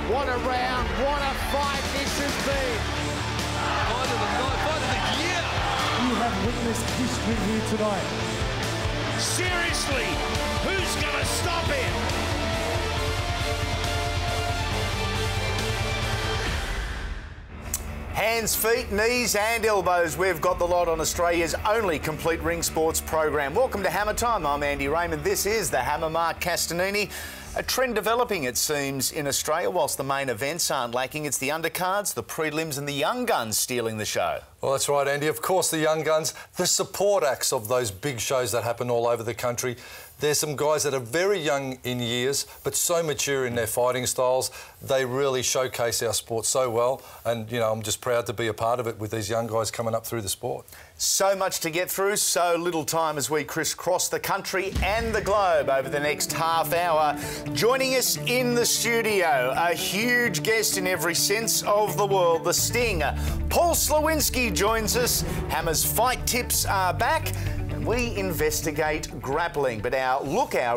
What a round, what a fight this has been. Fight of the night, fight of the year. You have witnessed history here tonight. Seriously, who's going to stop him? Hands, feet, knees and elbows. We've got the lot on Australia's only complete ring sports program. Welcome to Hammer Time. I'm Andy Raymond. This is the Hammer. Mark Castanini. A trend developing, it seems, in Australia. Whilst the main events aren't lacking, it's the undercards, the prelims and the young guns stealing the show. Well, that's right, Andy. Of course, the young guns, the support acts of those big shows that happen all over the country. There's some guys that are very young in years, but so mature in their fighting styles. They really showcase our sport so well. And, you know, I'm just proud to be a part of it with these young guys coming up through the sport. So much to get through, so little time as we crisscross the country and the globe over the next half hour. Joining us in the studio, a huge guest in every sense of the world, the Sting. Paul Slawinski joins us. Hammer's fight tips are back. We investigate grappling, but our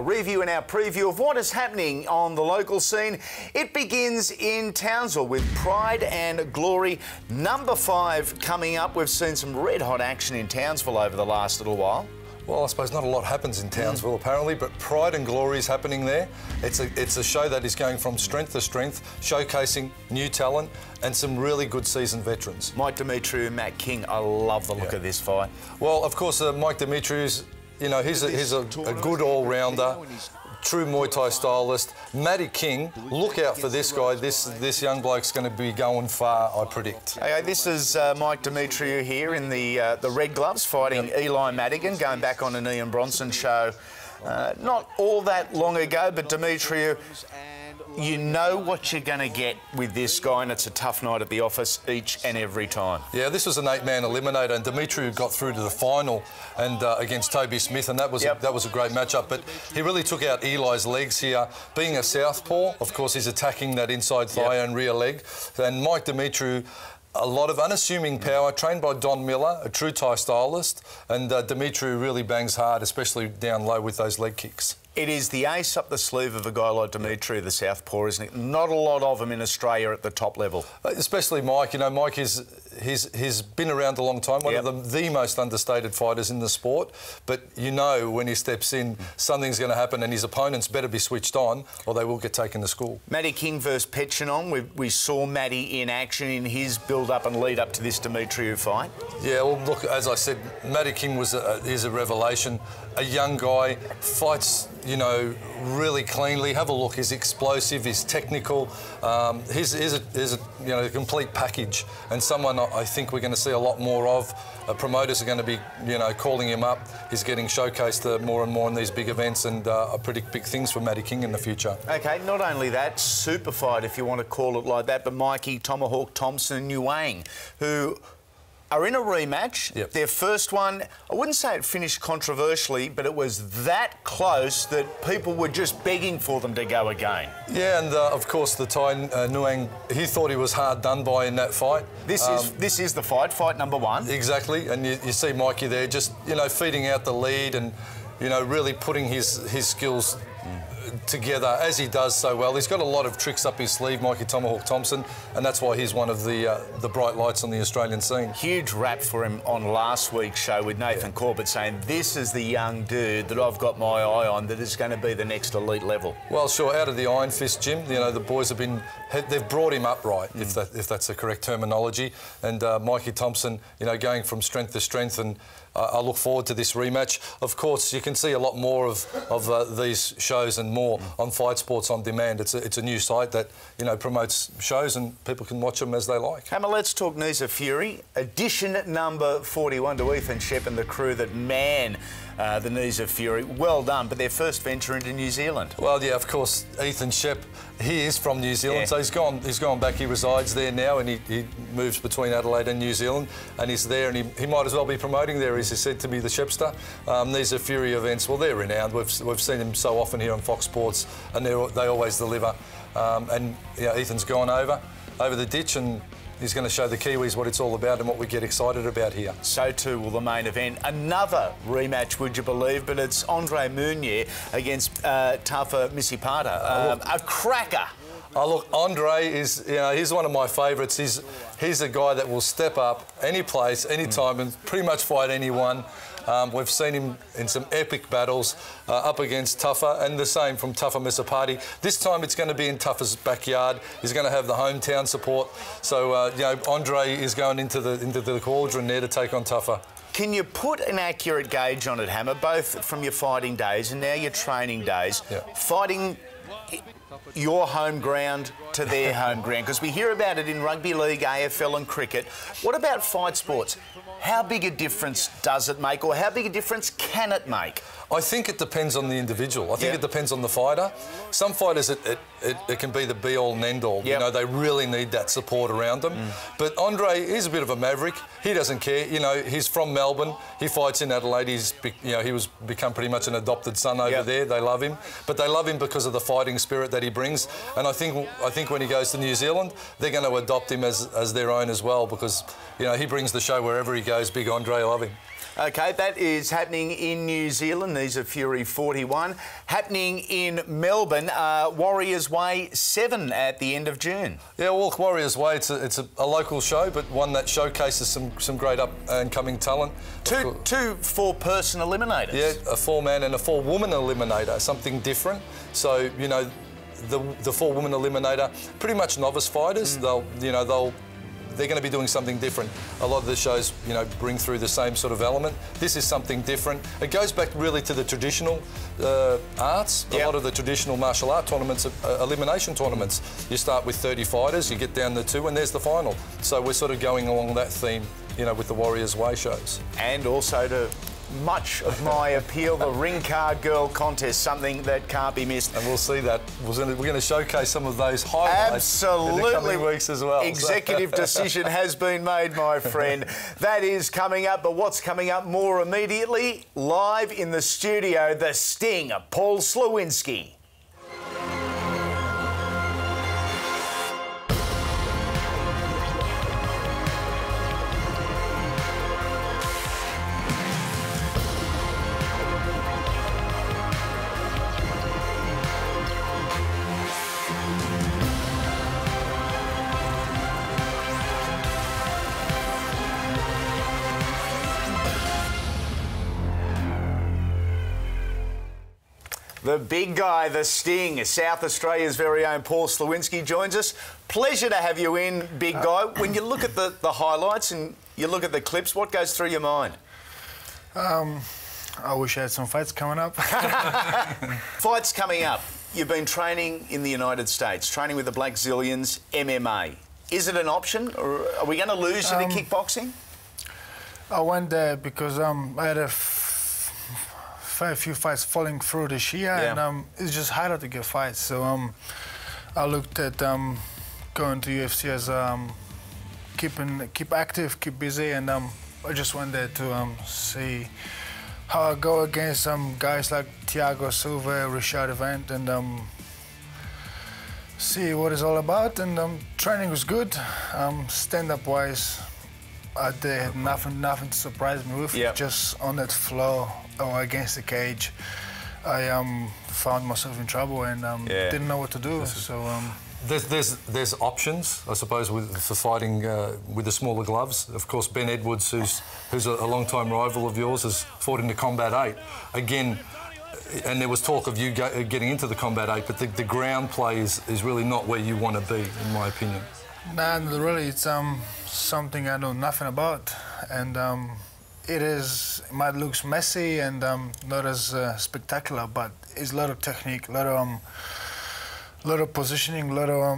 review and our preview of what is happening on the local scene, it begins in Townsville with Pride and Glory number 5 coming up. We've seen some red-hot action in Townsville over the last little while. Well, I suppose not a lot happens in Townsville, apparently, but Pride and Glory is happening there. It's a show that is going from strength to strength, showcasing new talent and some really good seasoned veterans. Mike Demetriou and Matt King, I love the look of this fight. Well, of course, Mike Demetriou's, you know, he's a good all-rounder. True Muay Thai stylist. Matty King, look out for this guy. This young bloke's going to be going far, I predict. Okay, this is Mike Demetriou here in the red gloves fighting Eli Madigan, going back on an Ian Bronson show not all that long ago, but Demetriou, you know what you're going to get with this guy, and it's a tough night at the office each and every time. Yeah, this was an 8-man eliminator, and Demetriou got through to the final and against Toby Smith, and that was a great matchup. But he really took out Eli's legs here. Being a southpaw, of course, he's attacking that inside thigh and rear leg. And Mike Demetriou, a lot of unassuming power, trained by Don Miller, a true Thai stylist, and Demetriou really bangs hard, especially down low with those leg kicks. It is the ace up the sleeve of a guy like Demetriou, the southpaw, isn't it? Not a lot of them in Australia at the top level. Especially Mike. You know, Mike he's been around a long time, one of the most understated fighters in the sport. But you know when he steps in, something's going to happen and his opponents better be switched on or they will get taken to school. Matty King versus Petchinon. We saw Matty in action in his build-up and lead-up to this Demetriou fight. Yeah, well, look, as I said, Matty King is a revelation. A young guy, fights, you know, really cleanly. Have a look. He's explosive. He's technical. He's a complete package, and someone I think we're going to see a lot more of. Promoters are going to be, you know, calling him up. He's getting showcased more and more in these big events, and I predict big things for Matty King in the future. Okay, not only that, super fight, if you want to call it like that, but Mikey Tomahawk Thompson and Nguyen, who are in a rematch. Their first one, I wouldn't say it finished controversially, but it was that close that people were just begging for them to go again. Yeah, and of course the Thai Nguyen, he thought he was hard done by in that fight. This is the fight number 1. Exactly, and you see Mikey there just, you know, feeding out the lead and, you know, really putting his skills together as he does so well. He's got a lot of tricks up his sleeve, Mikey Tomahawk Thompson, and that's why he's one of the bright lights on the Australian scene. Huge rap for him on last week's show with Nathan Corbett, saying this is the young dude that I've got my eye on that is going to be the next elite level. Well, sure, out of the Iron Fist gym, you know, the boys they've brought him up right, if that's the correct terminology, and Mikey Thompson, you know, going from strength to strength, and I look forward to this rematch. Of course, you can see a lot more of these shows and more on Fight Sports On Demand. It's a new site that, you know, promotes shows and people can watch them as they like. Hammer, let's talk Knees of Fury. Edition number 41 to Ethan Shep and the crew that man the Knees of Fury. Well done, but their first venture into New Zealand. Well, yeah, of course, Ethan Shep, he is from New Zealand, so he's gone back. He resides there now, and he moves between Adelaide and New Zealand, and he's there, and he might as well be promoting there, as he said to me, the Shepster. These are Fury events. Well, they're renowned. We've seen them so often here on Fox Sports, and they always deliver. And yeah, Ethan's gone over the ditch, and he's going to show the Kiwis what it's all about and what we get excited about here. So too will the main event. Another rematch, would you believe, but it's Andre Meunier against Tafa Misipata. A cracker Oh, look, Andre is, he's one of my favourites. He's a guy that will step up any place, any time, and pretty much fight anyone. We've seen him in some epic battles up against Tuffa, and the same from Tuffa Missapati. This time it's going to be in Tuffa's backyard. He's going to have the hometown support. So, Andre is going into the cauldron there to take on Tuffa. Can you put an accurate gauge on it, Hammer, both from your fighting days and now your training days, fighting your home ground to their home ground? Because we hear about it in rugby league, AFL and cricket. What about fight sports? How big a difference does it make, or how big a difference can it make? I think it depends on the individual. I think it depends on the fighter. Some fighters, it can be the be-all and end-all. You know, they really need that support around them. But Andre is a bit of a maverick. He doesn't care. You know, he's from Melbourne. He fights in Adelaide. He was become pretty much an adopted son over there. They love him. But they love him because of the fighting spirit that he brings. And I think when he goes to New Zealand, they're going to adopt him as their own as well, because, you know, he brings the show wherever he goes. Big Andre, I love him. OK, that is happening in New Zealand. These are Fury 41. Happening in Melbourne, Warriors Way 7 at the end of June. Yeah, well, Warriors Way, it's a local show, but one that showcases some great up-and-coming talent. Two four-person eliminators. Yeah, a four-man and a four-woman eliminator, something different. So, you know, the four-woman eliminator, pretty much novice fighters. They're going to be doing something different. A lot of the shows, you know, bring through the same sort of element. This is something different. It goes back really to the traditional arts. A lot of the traditional martial art tournaments, elimination tournaments. You start with 30 fighters, you get down to 2, and there's the final. So we're sort of going along that theme, you know, with the Warriors Way shows. And also to much of my appeal, the Ring Card Girl contest, something that can't be missed. And we'll see that. We're going to showcase some of those highlights in the coming weeks as well. Executive decision has been made, my friend. That is coming up, but what's coming up more immediately? Live in the studio, the Sting, Paul Slawinski. The big guy, the Sting, South Australia's very own Paul Slawinski joins us. Pleasure to have you in, big guy. When you look at the highlights and you look at the clips, what goes through your mind? I wish I had some fights coming up. Fights coming up. You've been training in the United States, training with the Black Zillions, MMA. Is it an option, or are we going to lose in kickboxing? I went there because I had a few fights falling through this year, and it's just harder to get fights. So I looked at going to UFC as keep active, keep busy, and I just went there to see how I go against some guys like Thiago Silva, Richard Event, and see what it's all about. And training was good. Stand-up wise, they had nothing to surprise me with. Just on that flow or against the cage, I found myself in trouble and didn't know what to do. So there's options, I suppose, for fighting with the smaller gloves. Of course, Ben Edwards, who's a long-time rival of yours, has fought in the Combat 8. Again, and there was talk of you getting into the Combat 8, but the ground play is really not where you want to be, in my opinion. Nah, really, it's something I know nothing about, and it might look messy and not as spectacular, but it's a lot of technique, a lot of positioning, a lot of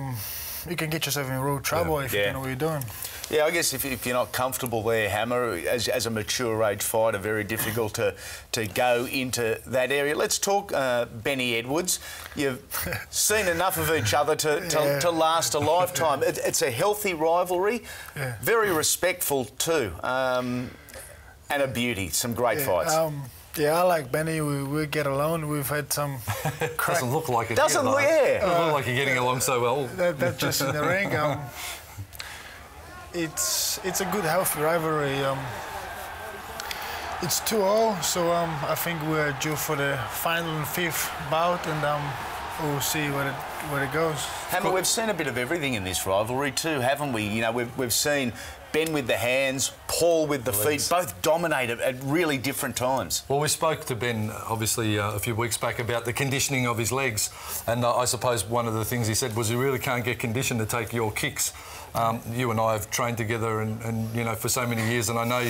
you can get yourself in real trouble if you know what you're doing. Yeah, I guess if you're not comfortable there, Hammer, as a mature age fighter, very difficult to go into that area. Let's talk Benny Edwards. You've seen enough of each other to last a lifetime. It's a healthy rivalry, very respectful too, and a beauty, some great fights. Yeah, I like Benny. We get along. We've had some. Doesn't look like it. Doesn't look, doesn't look like you're getting along so well. That's just in the ring. It's a good, healthy rivalry. It's 2-0, so I think we're due for the final and 5th bout, and we'll see where it goes. Hammer, we've seen a bit of everything in this rivalry too, haven't we? You know, we've seen Ben with the hands, Paul with the feet, both dominate at really different times. Well, we spoke to Ben, obviously, a few weeks back about the conditioning of his legs, and I suppose one of the things he said was he really can't get conditioned to take your kicks. You and I have trained together and you know, for so many years, and I know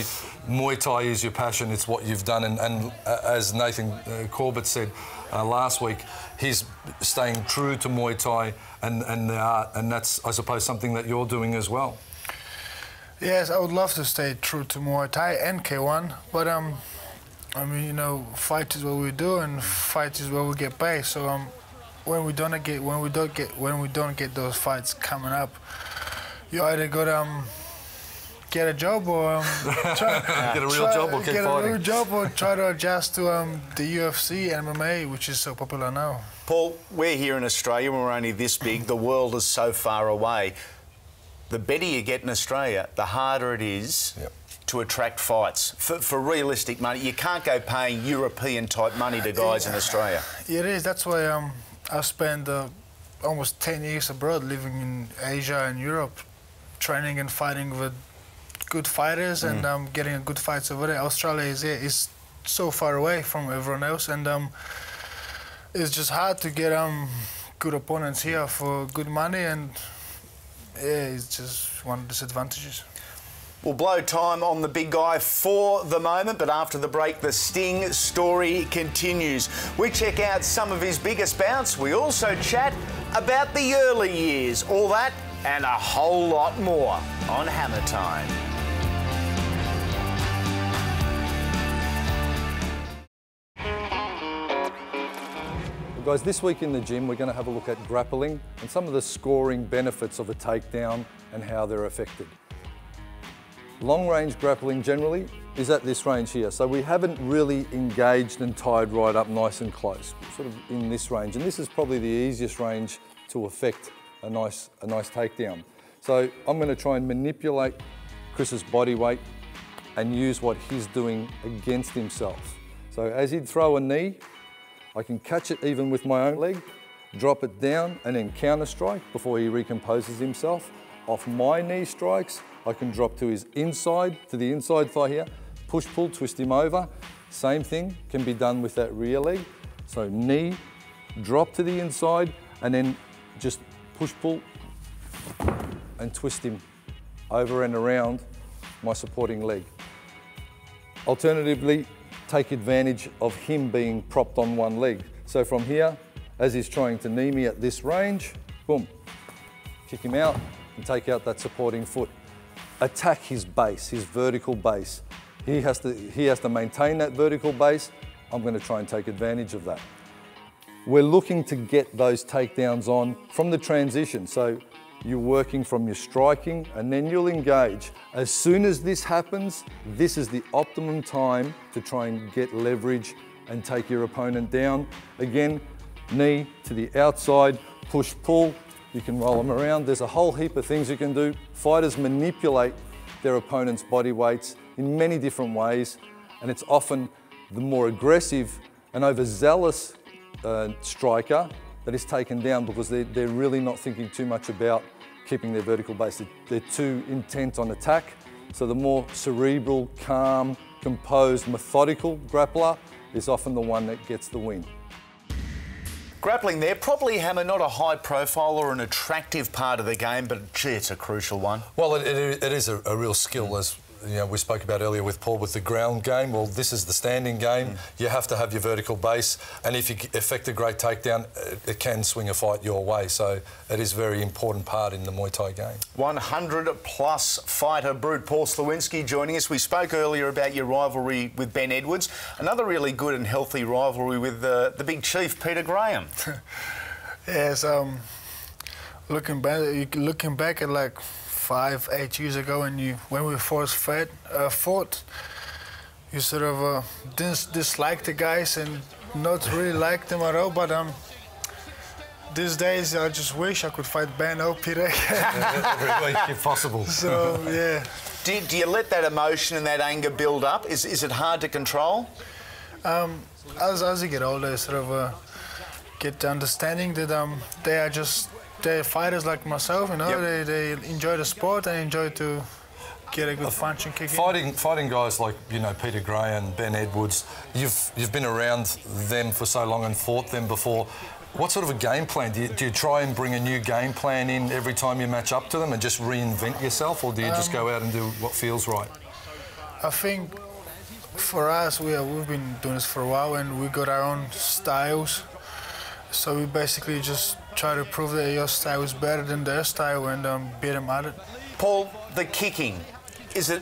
Muay Thai is your passion, it's what you've done, and as Nathan Corbett said last week, he's staying true to Muay Thai and the art, and that's, I suppose, something that you're doing as well. Yes, I would love to stay true to Muay Thai and K1, but I mean, you know, fight is what we do, and fight is where we get paid. So when we don't get those fights coming up, you either go to get a job or get a real job or keep get fighting. a real job or try to adjust to the UFC and MMA, which is so popular now. Paul, we're here in Australia, we're only this big, the world is so far away. The better you get in Australia, the harder it is to attract fights for realistic money. You can't go paying European-type money to guys in Australia. It is. That's why I spent almost 10 years abroad, living in Asia and Europe, training and fighting with good fighters and getting good fights over there. Australia is so far away from everyone else, and it's just hard to get good opponents here for good money, and yeah, it's just one of the disadvantages. We'll blow time on the big guy for the moment, but after the break, the Sting story continues. We check out some of his biggest bouts. We also chat about the early years. All that and a whole lot more on Hammer Time. Guys, this week in the gym, we're going to have a look at grappling and some of the scoring benefits of a takedown and how they're affected. Long-range grappling generally is at this range here, so we haven't really engaged and tied right up nice and close, sort of in this range, and this is probably the easiest range to affect a nice takedown. So I'm going to try and manipulate Chris's body weight and use what he's doing against himself. So as he'd throw a knee, I can catch it even with my own leg, drop it down and then counter strike before he recomposes himself. Off my knee strikes, I can drop to his inside, to the inside thigh here, push pull, twist him over. Same thing can be done with that rear leg. So knee, drop to the inside and then just push pull and twist him over and around my supporting leg. Alternatively, take advantage of him being propped on one leg. So from here, as he's trying to knee me at this range, boom, kick him out and take out that supporting foot. Attack his base, his vertical base. He has to maintain that vertical base. I'm going to try and take advantage of that. We're looking to get those takedowns on from the transition. So you're working from your striking and then you'll engage. As soon as this happens, this is the optimum time to try and get leverage and take your opponent down. Again, knee to the outside, push, pull. You can roll them around. There's a whole heap of things you can do. Fighters manipulate their opponent's body weights in many different ways, and it's often the more aggressive and overzealous striker that is taken down because they're really not thinking too much about keeping their vertical base. They're too intent on attack. So the more cerebral, calm, composed, methodical grappler is often the one that gets the win. Grappling there, probably, Hammer, not a high profile or an attractive part of the game, but gee, it's a crucial one. Well, it is a real skill, as you know, we spoke about earlier with Paul with the ground game. Well, this is the standing game. You have to have your vertical base, and if you effect a great takedown, it can swing a fight your way. So it is a very important part in the Muay Thai game. 100-plus fighter Brute Paul Slawinski joining us. We spoke earlier about your rivalry with Ben Edwards. Another really good and healthy rivalry with the big chief, Peter Graham. Yes, looking back at like 5-8 years ago, when we first fought, you sort of dislike the guys and not really like them at all. But these days, I just wish I could fight Ben or Peter every week if possible. So yeah. Do you let that emotion and that anger build up? Is it hard to control? As you get older, sort of get the understanding that they're fighters like myself. You know, they enjoy the sport and enjoy to get a good punch and kick. Fighting guys like Peter Gray and Ben Edwards. You've been around them for so long and fought them before. What sort of a game plan? Do you try and bring a new game plan in every time you match up to them and just reinvent yourself, or do you just go out and do what feels right? I think for us, we've been doing this for a while and we got our own styles. So we basically just try to prove that your style is better than their style and beat them at it. Paul, the kicking, is it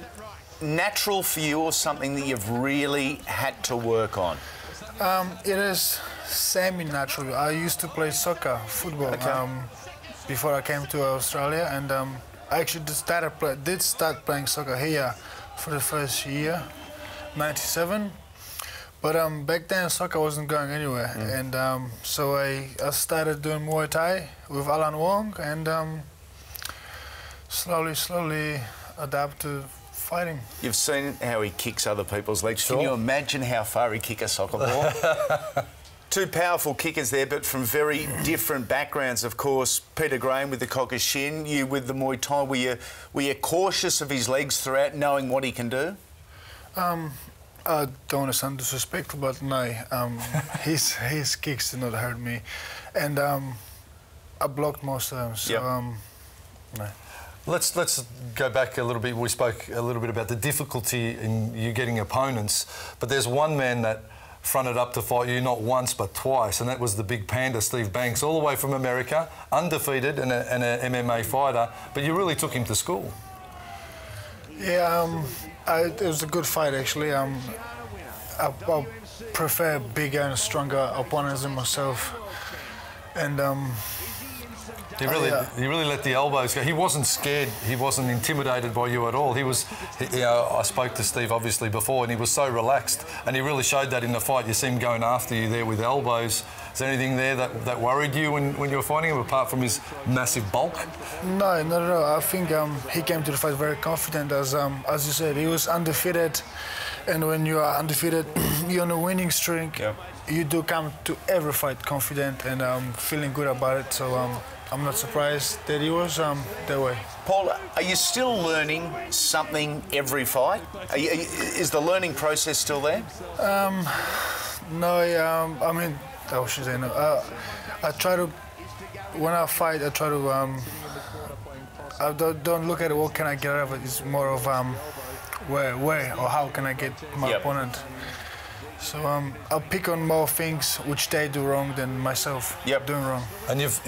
natural for you or something that you've really had to work on? It is semi-natural. I used to play football, before I came to Australia, and I actually did start playing soccer here for the first year, 97. But back then soccer wasn't going anywhere, and so I started doing Muay Thai with Alan Wong, and slowly adapt to fighting. You've seen how he kicks other people's legs. Sure. Can you imagine how far he kick a soccer ball? Two powerful kickers there, but from very different backgrounds, of course. Peter Graham with the Kokushin, you with the Muay Thai. Were you cautious of his legs throughout, knowing what he can do? I don't want to sound disrespectful, but no, his kicks did not hurt me, and I blocked most of them. So no. Let's go back a little bit. We spoke a little bit about the difficulty in you getting opponents, but there's one man that fronted up to fight you not once but twice, and that was the big panda, Steve Banks, all the way from America, undefeated and an MMA fighter, but you really took him to school. Yeah, it was a good fight actually. I prefer bigger and stronger opponents than myself, and he really let the elbows go. He wasn't scared. He wasn't intimidated by you at all. I spoke to Steve obviously before, and he was so relaxed, and he really showed that in the fight. You see him going after you there with elbows. Is there anything there that worried you when you were fighting him, apart from his massive bulk? No, not at all. I think he came to the fight very confident, as you said. He was undefeated, and when you are undefeated, you're on a winning streak. Yep. You do come to every fight confident and feeling good about it. So. I'm not surprised that he was that way. Paul, are you still learning something every fight? Is the learning process still there? No, I mean, I should say no. I try to, when I fight, I try to, I don't look at it, what can I get out of it? It's more of where or how can I get my opponent. So I'll pick on more things which they do wrong than myself doing wrong. And you've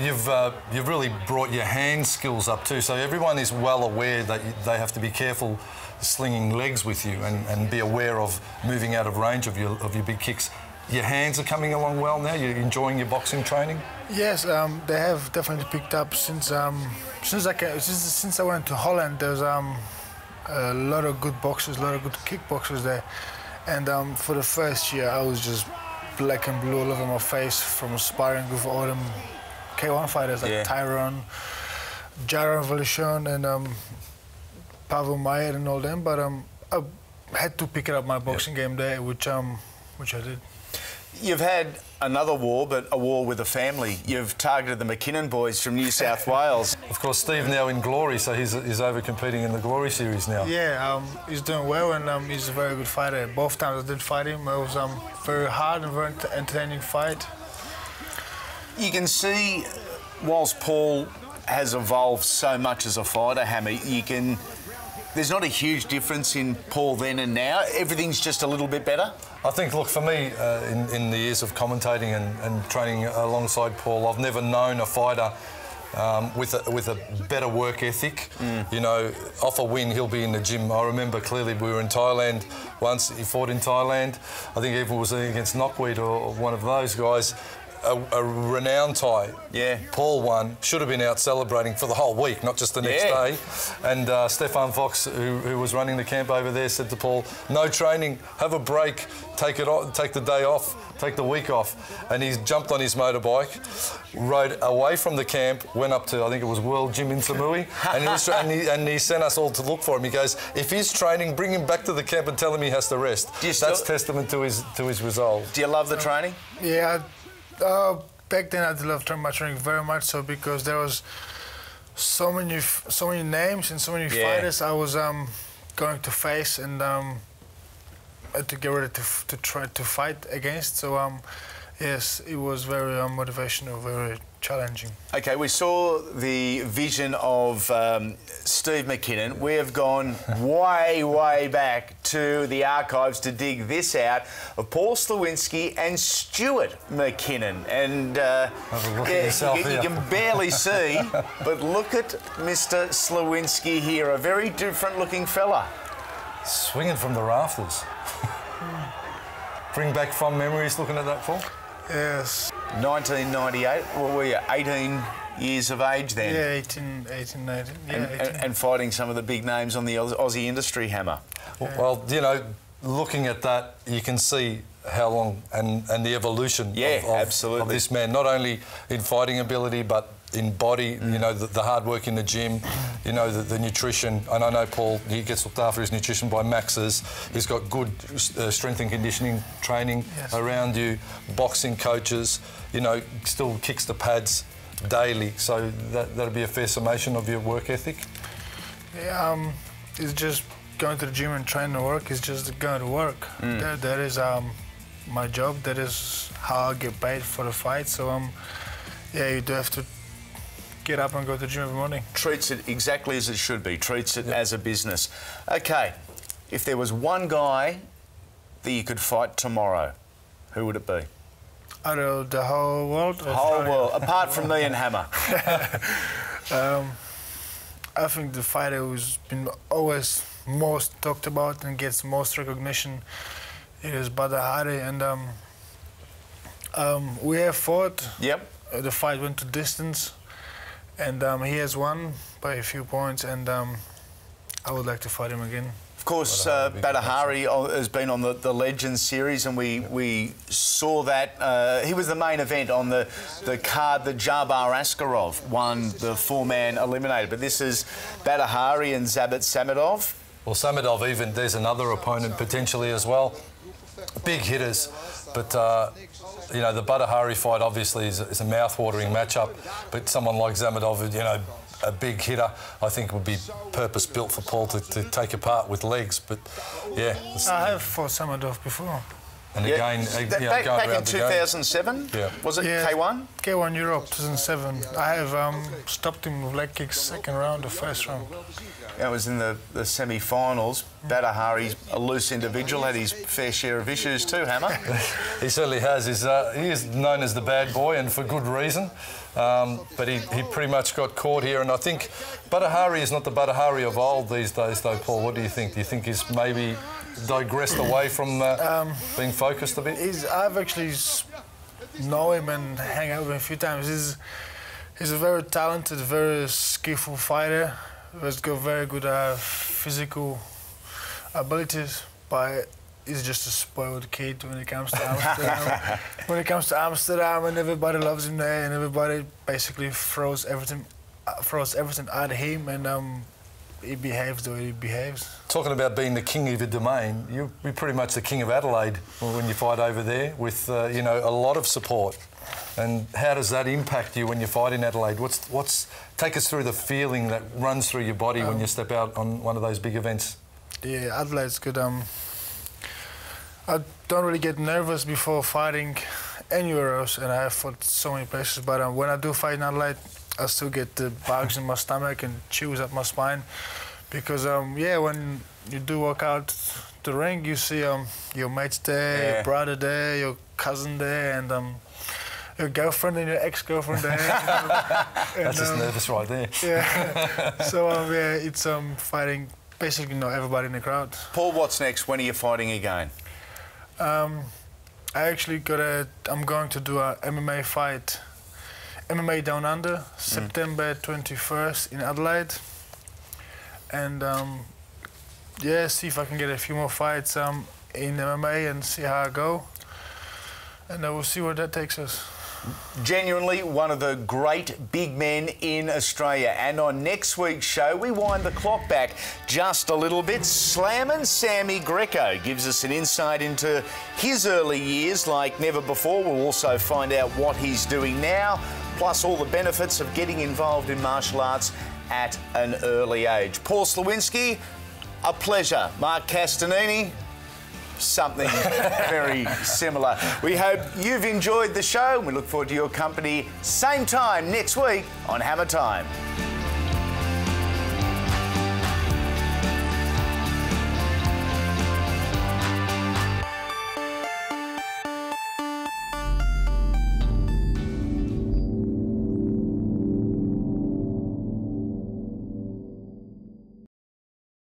really brought your hand skills up too. So everyone is well aware that they have to be careful slinging legs with you and be aware of moving out of range of your big kicks. Your hands are coming along well now. You're enjoying your boxing training. Yes, they have definitely picked up since I went to Holland. There's a lot of good boxers, a lot of good kickboxers there. And for the first year, I was just black and blue all over my face from sparring with all them K1 fighters like Tyrone, Jaron Valichon, and Pavel Mayer and all them. But I had to pick up my boxing game there, which I did. You've had another war, but a war with a family. You've targeted the McKinnon boys from New South Wales. Of course, Steve now in Glory, so he's over competing in the Glory series now. Yeah, he's doing well, and he's a very good fighter. Both times I did fight him, it was very hard and very entertaining fight. You can see, whilst Paul has evolved so much as a fighter, Hammy, there's not a huge difference in Paul then and now. Everything's just a little bit better. I think, look, for me, in the years of commentating and training alongside Paul, I've never known a fighter with a better work ethic. You know, off a win, he'll be in the gym. I remember clearly we were in Thailand once. He fought in Thailand. I think even was against Knockweed or one of those guys. A renowned Thai. Yeah. Paul won. Should have been out celebrating for the whole week, not just the next day. And Stefan Fox, who was running the camp over there, said to Paul, "No training. Have a break. Take the day off. Take the week off." And he jumped on his motorbike, rode away from the camp, went up to, I think it was World Gym in Samui, and he sent us all to look for him. He goes, "If he's training, bring him back to the camp and tell him he has to rest." That's testament to his resolve. Do you love the training? Yeah. back then I loved my training very much so because there was so many names and so many fighters I was going to face and to get ready to try to fight against. So yes, it was very motivational, very challenging. Okay, we saw the vision of Steve McKinnon. We have gone way back to the archives to dig this out of Paul Slawinski and Stuart McKinnon. And you can barely see, but look at Mr. Slawinski here, a very different looking fella. Swinging from the rafters. Bring back fond memories looking at that, Paul? Yes. 1998, what were you, 18 years of age then? Yeah, 18, 19. Yeah, and fighting some of the big names on the Aussie industry, Hammer. Well, you know, looking at that, you can see how long and the evolution of this man, not only in fighting ability, but in body, you know, the hard work in the gym, you know, the nutrition. And I know Paul, he gets looked after his nutrition by Max's. He's got good strength and conditioning training around you, boxing coaches, you know, still kicks the pads daily. So that'll be a fair summation of your work ethic? Yeah, it's just going to the gym and trying to work. It's just going to work. That is my job. That is how I get paid for the fight. So, yeah, you do have to get up and go to the gym every morning. Treats it exactly as it should be, treats it as a business. Okay, if there was one guy that you could fight tomorrow, who would it be? Out of the whole world? The whole world, apart from me and Hammer. I think the fighter who's been always most talked about and gets most recognition is Badr Hari, and we have fought. Yep. The fight went to distance. And he has won by a few points, and I would like to fight him again. Of course, Badr Hari has been on the Legends series, and we saw that. He was the main event on the card that Jabbar Askarov won the four-man eliminator. But this is Badr Hari and Zabit Samedov. Well, Samedov, even there's another opponent potentially as well. Big hitters, but you know, the Badr Hari fight obviously is a mouth-watering matchup, but someone like Samedov, you know, a big hitter, I think would be purpose-built for Paul to take apart with legs. But yeah, I have fought Samedov before. And again, you know, back in 2007, was it K1? K1 Europe 2007. I have stopped him with leg kicks second round or first round. That was in the semi-finals. Badr Hari's a loose individual, had his fair share of issues too, Hammer. He certainly has. He is known as the bad boy, and for good reason. But he pretty much got caught here, and I think Badr Hari is not the Badr Hari of old these days, though, Paul. What do you think? Do you think he's maybe digressed away from being focused a bit? I've actually known him and hang out with him a few times. He's a very talented, very skillful fighter. He's got very good physical abilities, but he's just a spoiled kid when it comes to Amsterdam. When it comes to Amsterdam, and everybody loves him there, and everybody basically throws everything at him, and he behaves the way he behaves. Talking about being the king of your domain, you're pretty much the king of Adelaide when you fight over there, with you know, a lot of support. And how does that impact you when you fight in Adelaide? Take us through the feeling that runs through your body when you step out on one of those big events. Yeah, Adelaide's good. I don't really get nervous before fighting anywhere else, and I have fought so many places. But when I do fight in Adelaide, I still get the bugs in my stomach and chills up my spine, because yeah, when you do walk out the ring, you see your mates there, your brother there, your cousin there, and your girlfriend and your ex-girlfriend there. That's just nervous right there. Yeah. So yeah, it's fighting basically everybody in the crowd. Paul, what's next? When are you fighting again? I actually I'm going to do a MMA fight, MMA Down Under, September 21st in Adelaide, and yeah, see if I can get a few more fights in MMA and see how I go, and we'll see where that takes us. Genuinely one of the great big men in Australia. And on next week's show, we wind the clock back just a little bit. Slammin' Sammy Greco gives us an insight into his early years like never before. We'll also find out what he's doing now, plus all the benefits of getting involved in martial arts at an early age. Paul Slawinski, a pleasure. Mark Castanini, something very similar. We hope you've enjoyed the show. We look forward to your company same time next week on Hammer Time.